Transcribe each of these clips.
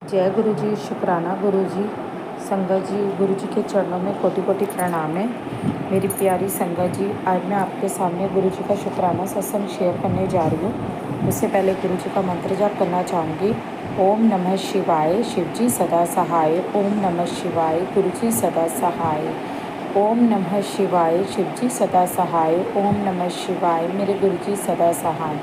जय गुरु जी, शुक्राना गुरु जी। संगत जी, गुरु जी के चरणों में कोटि कोटि प्रणाम है। मेरी प्यारी संगत जी, आज मैं आपके सामने गुरु जी का शुक्राना सत्संग शेयर करने जा रही हूँ। उससे पहले गुरु जी का मंत्र जाप करना चाहूँगी। ओम नमः शिवाय, शिव जी सदा सहाय। ओम नमः शिवाय, गुरु जी सदा सहाय। ओम नमः शिवाय, शिव जी सदा सहाय। ओम नमः शिवाय, मेरे गुरु जी सदा सहाय।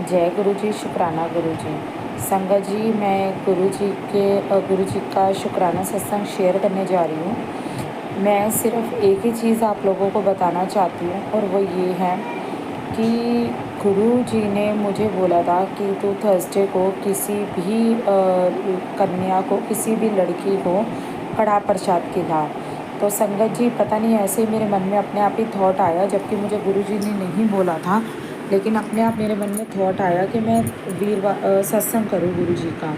जय गुरु जी, शुक्राना गुरु जी। संगत जी, मैं गुरु जी का शुक्राना सत्संग शेयर करने जा रही हूँ। मैं सिर्फ एक ही चीज़ आप लोगों को बताना चाहती हूँ और वो ये है कि गुरु जी ने मुझे बोला था कि तू थर्सडे को किसी भी कन्या को, किसी भी लड़की को कड़ा प्रसाद खिला। तो संगत जी, पता नहीं ऐसे ही मेरे मन में अपने आप ही थॉट आया, जबकि मुझे गुरु जी ने नहीं बोला था, लेकिन अपने आप मेरे मन में थॉट आया कि मैं सत्संग करूँ गुरु जी का।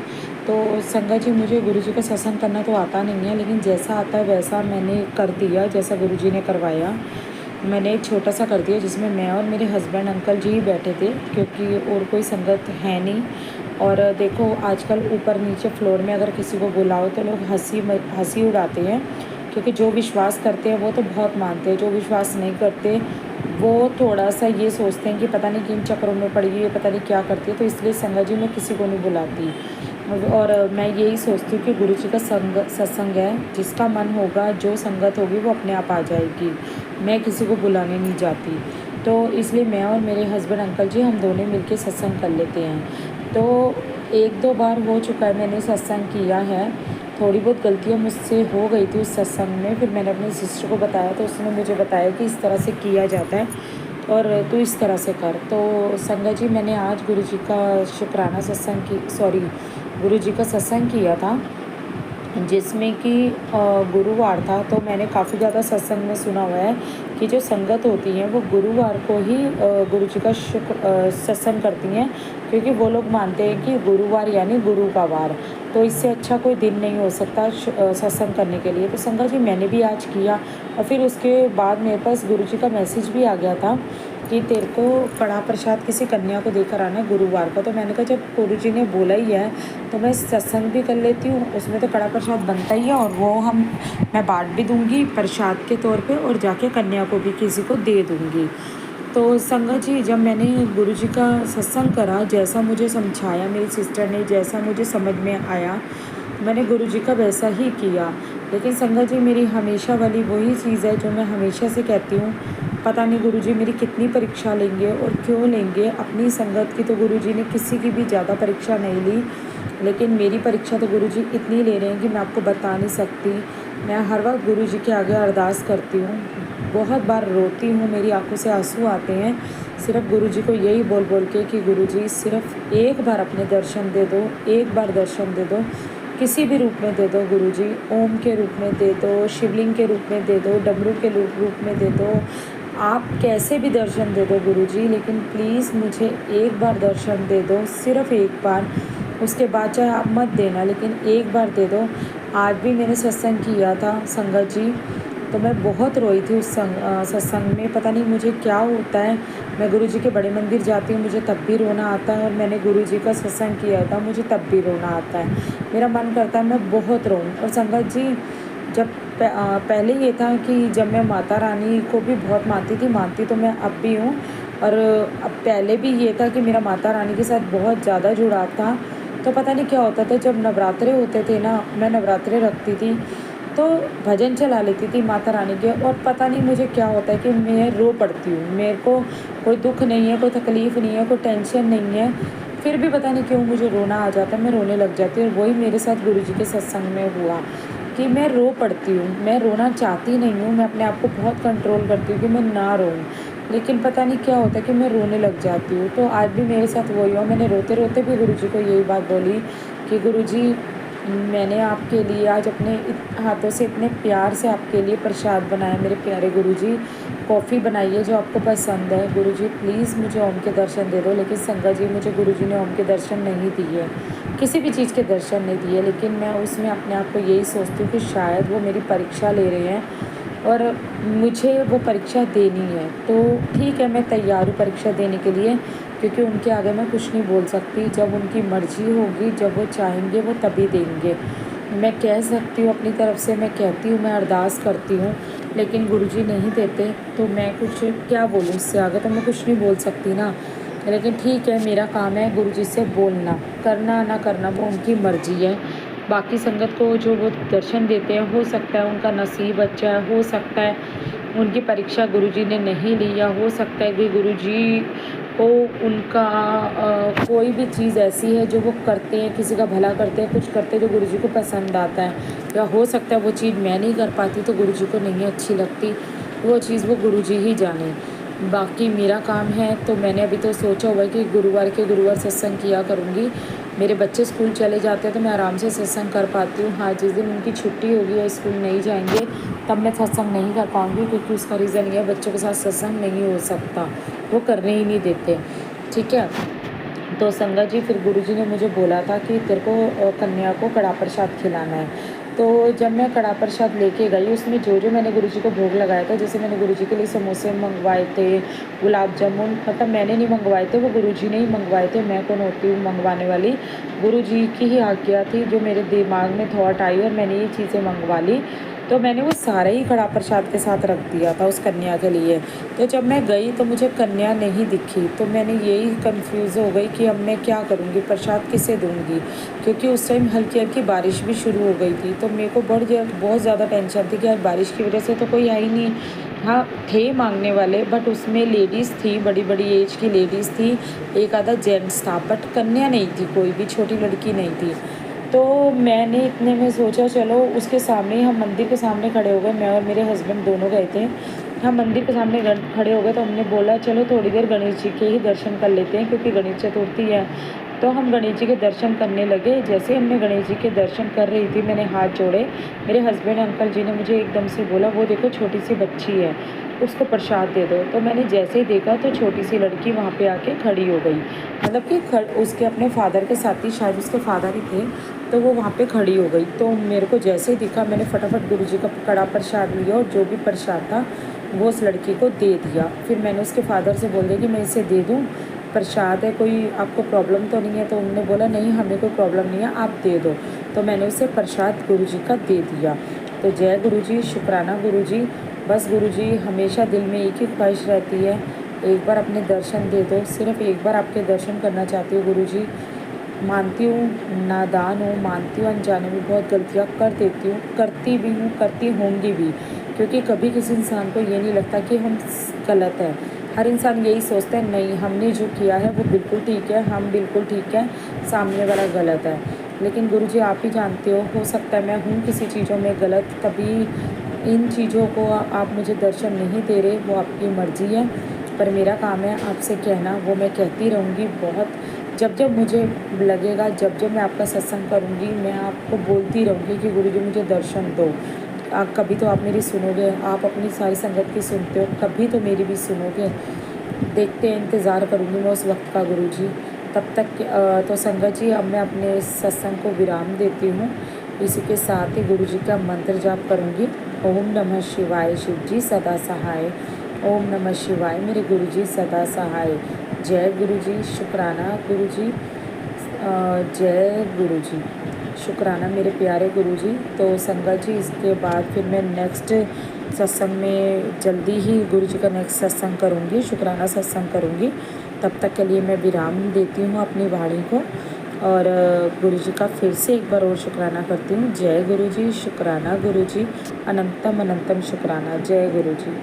तो संगत जी, मुझे गुरु जी का सत्संग करना तो आता नहीं है, लेकिन जैसा आता है वैसा मैंने कर दिया। जैसा गुरु जी ने करवाया मैंने एक छोटा सा कर दिया, जिसमें मैं और मेरे हस्बैंड अंकल जी ही बैठे थे, क्योंकि और कोई संगत है नहीं। और देखो, आजकल ऊपर नीचे फ्लोर में अगर किसी को बुलाओ तो लोग हंसी उड़ाते हैं, क्योंकि जो विश्वास करते हैं वो तो बहुत मानते हैं, जो विश्वास नहीं करते वो थोड़ा सा ये सोचते हैं कि पता नहीं किन चक्करों में पड़ गई है, पता नहीं क्या करती है। तो इसलिए संगत जी मैं किसी को नहीं बुलाती, और मैं यही सोचती हूँ कि गुरु जी का सत्संग है, जिसका मन होगा, जो संगत होगी वो अपने आप आ जाएगी। मैं किसी को बुलाने नहीं जाती। तो इसलिए मैं और मेरे हस्बैंड अंकल जी, हम दोनों मिलके सत्संग कर लेते हैं। तो एक दो बार हो चुका है मैंने सत्संग किया है। थोड़ी बहुत गलतियाँ मुझसे हो गई थी उस सत्संग में। फिर मैंने अपनी सिस्टर को बताया, तो उसने मुझे बताया कि इस तरह से किया जाता है और तू इस तरह से कर। तो संगत जी, मैंने आज गुरु जी का शुक्राना गुरु जी का सत्संग किया था, जिसमें कि गुरुवार था। तो मैंने काफ़ी ज़्यादा सत्संग में सुना हुआ है कि जो संगत होती हैं वो गुरुवार को ही गुरु जी का सत्संग करती हैं, क्योंकि वो लोग मानते हैं कि गुरुवार यानी गुरु का वार, तो इससे अच्छा कोई दिन नहीं हो सकता सत्संग करने के लिए। तो संगत जी, मैंने भी आज किया, और फिर उसके बाद मेरे पास गुरु जी का मैसेज भी आ गया था कि तेरे को कड़ा प्रसाद किसी कन्या को देकर आना है गुरुवार को। तो मैंने कहा, जब गुरु जी ने बोला ही है तो मैं सत्संग भी कर लेती हूँ, उसमें तो कड़ा प्रसाद बनता ही है, और वो मैं बांट भी दूँगी प्रसाद के तौर पे, और जाके कन्या को भी किसी को दे दूँगी। तो संगत जी, जब मैंने गुरु जी का सत्संग करा, जैसा मुझे समझाया मेरी सिस्टर ने, जैसा मुझे समझ में आया, मैंने गुरु जी का वैसा ही किया। लेकिन संगत जी, मेरी हमेशा वाली वही चीज़ है जो मैं हमेशा से कहती हूँ, पता नहीं गुरु जी मेरी कितनी परीक्षा लेंगे और क्यों लेंगे। अपनी संगत की तो गुरु जी ने किसी की भी ज़्यादा परीक्षा नहीं ली, लेकिन मेरी परीक्षा तो गुरु जी इतनी ले रहे हैं कि मैं आपको बता नहीं सकती। मैं हर वक्त गुरु जी के आगे अरदास करती हूँ, बहुत बार रोती हूँ, मेरी आंखों से आंसू आते हैं, सिर्फ गुरु जी को यही बोल बोल के कि गुरु जी सिर्फ एक बार अपने दर्शन दे दो, एक बार दर्शन दे दो, किसी भी रूप में दे दो गुरु जी। ओम के रूप में दे दो, शिवलिंग के रूप में दे दो, डमरू के रूप में दे दो, आप कैसे भी दर्शन दे दो गुरु जी, लेकिन प्लीज़ मुझे एक बार दर्शन दे दो, सिर्फ एक बार। उसके बाद चाहे आप मत देना, लेकिन एक बार दे दो। आज भी मैंने सत्संग किया था संगत जी, तो मैं बहुत रोई थी उस सत्संग में। पता नहीं मुझे क्या होता है, मैं गुरु जी के बड़े मंदिर जाती हूँ, मुझे तब भी रोना आता है, और मैंने गुरु जी का सत्संग किया था, मुझे तब भी रोना आता है। मेरा मन करता है मैं बहुत रोऊँ। और संगत जी, जब पहले ये था कि जब मैं माता रानी को भी बहुत मानती तो मैं अब भी हूँ, और अब पहले भी ये था कि मेरा माता रानी के साथ बहुत ज़्यादा जुड़ाव था। तो पता नहीं क्या होता था, जब नवरात्रे होते थे ना, मैं नवरात्रे रखती थी तो भजन चला लेती थी माता रानी के, और पता नहीं मुझे क्या होता है कि मैं रो पड़ती हूँ। मेरे को कोई दुख नहीं है, कोई तकलीफ़ नहीं है, कोई टेंशन नहीं है, फिर भी पता नहीं क्यों मुझे रोना आ जाता है, मैं रोने लग जाती हूँ। और वही मेरे साथ गुरु जी के सत्संग में हुआ कि मैं रो पड़ती हूँ। मैं रोना चाहती नहीं हूँ, मैं अपने आप को बहुत कंट्रोल करती हूँ कि मैं ना रोऊँ, लेकिन पता नहीं क्या होता है कि मैं रोने लग जाती हूँ। तो आज भी मेरे साथ वही हुआ। मैंने रोते रोते भी गुरु जी को यही बात बोली कि गुरु जी, मैंने आपके लिए आज अपने हाथों से इतने प्यार से आपके लिए प्रसाद बनाया, मेरे प्यारे गुरु जी। कॉफ़ी बनाई है जो आपको पसंद है गुरु जी, प्लीज़ मुझे ओम के दर्शन दे दो। लेकिन संगत जी, मुझे गुरु जी ने ओम के दर्शन नहीं दिए, किसी भी चीज़ के दर्शन नहीं दिए, लेकिन मैं उसमें अपने आप को यही सोचती हूँ कि शायद वो मेरी परीक्षा ले रहे हैं, और मुझे वो परीक्षा देनी है। तो ठीक है, मैं तैयार हूँ परीक्षा देने के लिए, क्योंकि उनके आगे मैं कुछ नहीं बोल सकती। जब उनकी मर्ज़ी होगी, जब वो चाहेंगे वो तभी देंगे। मैं कह सकती हूँ अपनी तरफ से, मैं कहती हूँ, मैं अरदास करती हूँ, लेकिन गुरुजी नहीं देते तो मैं कुछ क्या बोलूँ इससे आगे, तो मैं कुछ नहीं बोल सकती ना। लेकिन ठीक है, मेरा काम है गुरुजी से बोलना, करना ना करना वो उनकी मर्ज़ी है। बाकी संगत को जो वो दर्शन देते हैं, हो सकता है उनका नसीब अच्छा है, हो सकता है उनकी परीक्षा गुरुजी ने नहीं ली, या हो सकता है कि गुरुजी को उनका कोई भी चीज़ ऐसी है जो वो करते हैं, किसी का भला करते हैं, कुछ करते हैं जो गुरुजी को पसंद आता है, या हो सकता है वो चीज़ मैं नहीं कर पाती तो गुरुजी को नहीं अच्छी लगती, वो चीज़ वो गुरुजी ही जाने। बाकी मेरा काम है, तो मैंने अभी तो सोचा हुआ है कि गुरुवार के गुरुवार सत्संग किया करूँगी। मेरे बच्चे स्कूल चले जाते हैं तो मैं आराम से सत्संग कर पाती हूँ। हाँ, जिस दिन उनकी छुट्टी होगी और स्कूल नहीं जाएंगे तब मैं सत्संग नहीं कर पाऊँगी, क्योंकि उसका रीज़न ये है बच्चों के साथ सत्संग नहीं हो सकता, वो करने ही नहीं देते। ठीक है, तो संगत जी फिर गुरुजी ने मुझे बोला था कि तेरे को कन्या को कड़ा प्रसाद खिलाना है। तो जब मैं कड़ा प्रसाद लेके गई, उसमें जो जो मैंने गुरुजी को भोग लगाया था, जैसे मैंने गुरुजी के लिए समोसे मंगवाए थे, गुलाब जामुन, मतलब मैंने नहीं मंगवाए थे, वो गुरुजी ने ही मंगवाए थे। मैं कौन होती हूँ मंगवाने वाली, गुरुजी की ही आज्ञा थी, जो मेरे दिमाग में थॉट आई और मैंने ये चीज़ें मंगवा ली। तो मैंने वो सारा ही कड़ा प्रसाद के साथ रख दिया था उस कन्या के लिए। तो जब मैं गई तो मुझे कन्या नहीं दिखी, तो मैंने यही कंफ्यूज हो गई कि अब मैं क्या करूँगी, प्रसाद किसे दूँगी, क्योंकि उस टाइम हल्की हल्की बारिश भी शुरू हो गई थी। तो मेरे को बहुत ज़्यादा टेंशन थी कि यार बारिश की वजह से तो कोई है ही नहीं। हाँ, थे मांगने वाले, बट उसमें लेडीज़ थी, बड़ी बड़ी एज की लेडीज़ थी, एक आधा जेंट्स था, बट कन्या नहीं थी, कोई भी छोटी लड़की नहीं थी। तो मैंने इतने में सोचा चलो उसके सामने ही, हम मंदिर के सामने खड़े हो गए, मैं और मेरे हस्बैंड दोनों गए थे। हम मंदिर के सामने खड़े हो गए तो हमने बोला चलो थोड़ी देर गणेश जी के ही दर्शन कर लेते हैं, क्योंकि गणेश चतुर्थी है। तो हम गणेश जी के दर्शन करने लगे। जैसे ही हमने गणेश जी के दर्शन कर रही थी, मैंने हाथ जोड़े, मेरे हस्बैंड अंकल जी ने मुझे एकदम से बोला, वो देखो छोटी सी बच्ची है, उसको प्रसाद दे दो। तो मैंने जैसे ही देखा तो छोटी सी लड़की वहाँ पे आके खड़ी हो गई, मतलब कि उसके अपने फादर के साथ ही, शायद उसके फादर ही थे, तो वो वहाँ पे खड़ी हो गई। तो मेरे को जैसे ही दिखा, मैंने फटाफट गुरुजी का कड़ा प्रसाद लिया और जो भी प्रसाद था वो उस लड़की को दे दिया। फिर मैंने उसके फादर से बोल दिया कि मैं इसे दे दूँ, प्रसाद है, कोई आपको प्रॉब्लम तो नहीं है। तो उन्होंने बोला नहीं, हमें कोई प्रॉब्लम नहीं है, आप दे दो। तो मैंने उसे प्रसाद गुरुजी का दे दिया। तो जय गुरुजी, शुक्राना गुरुजी। बस गुरुजी, हमेशा दिल में एक ही ख्वाहिश रहती है, एक बार अपने दर्शन दे दो, सिर्फ एक बार आपके दर्शन करना चाहती हूँ गुरुजी। मानती हूँ नादान हूँ, मानती हूँ अनजाने में बहुत गलतियाँ कर देती हूँ, करती भी हूँ, करती होंगी भी, क्योंकि कभी किसी इंसान को ये नहीं लगता कि हम गलत हैं। हर इंसान यही सोचता है नहीं, हमने जो किया है वो बिल्कुल ठीक है, हम बिल्कुल ठीक है, सामने वाला गलत है। लेकिन गुरुजी आप ही जानते हो सकता है मैं हूँ किसी चीज़ों में गलत, तभी इन चीज़ों को आप मुझे दर्शन नहीं दे रहे, वो आपकी मर्ज़ी है। पर मेरा काम है आपसे कहना, वो मैं कहती रहूँगी बहुत। जब जब मुझे लगेगा, जब जब मैं आपका सत्संग करूँगी, मैं आपको बोलती रहूँगी कि गुरुजी मुझे दर्शन दो। कभी तो आप मेरी सुनोगे, आप अपनी सारी संगत की सुनते हो, कभी तो मेरी भी सुनोगे। देखते हैं, इंतज़ार करूँगी मैं उस वक्त का गुरुजी। तब तक तो संगत जी, अब मैं अपने सत्संग को विराम देती हूँ। इसी के साथ ही गुरुजी का मंत्र जाप करूँगी। ओम नमः शिवाय, शिव जी सदा सहाय। ओम नमः शिवाय, मेरे गुरुजी सदा सहाय। जय गुरुजी, शुक्राना गुरुजी, जय गुरुजी, शुक्राना मेरे प्यारे गुरुजी। तो संगत जी, इसके बाद फिर मैं नेक्स्ट सत्संग में जल्दी ही गुरुजी का नेक्स्ट सत्संग करूँगी, शुक्राना सत्संग करूँगी। तब तक के लिए मैं विराम देती हूँ अपनी वाणी को, और गुरुजी का फिर से एक बार और शुक्राना करती हूँ। जय गुरुजी, शुक्राना गुरुजी, अनंतम अनंतम शुक्राना। जय गुरुजी।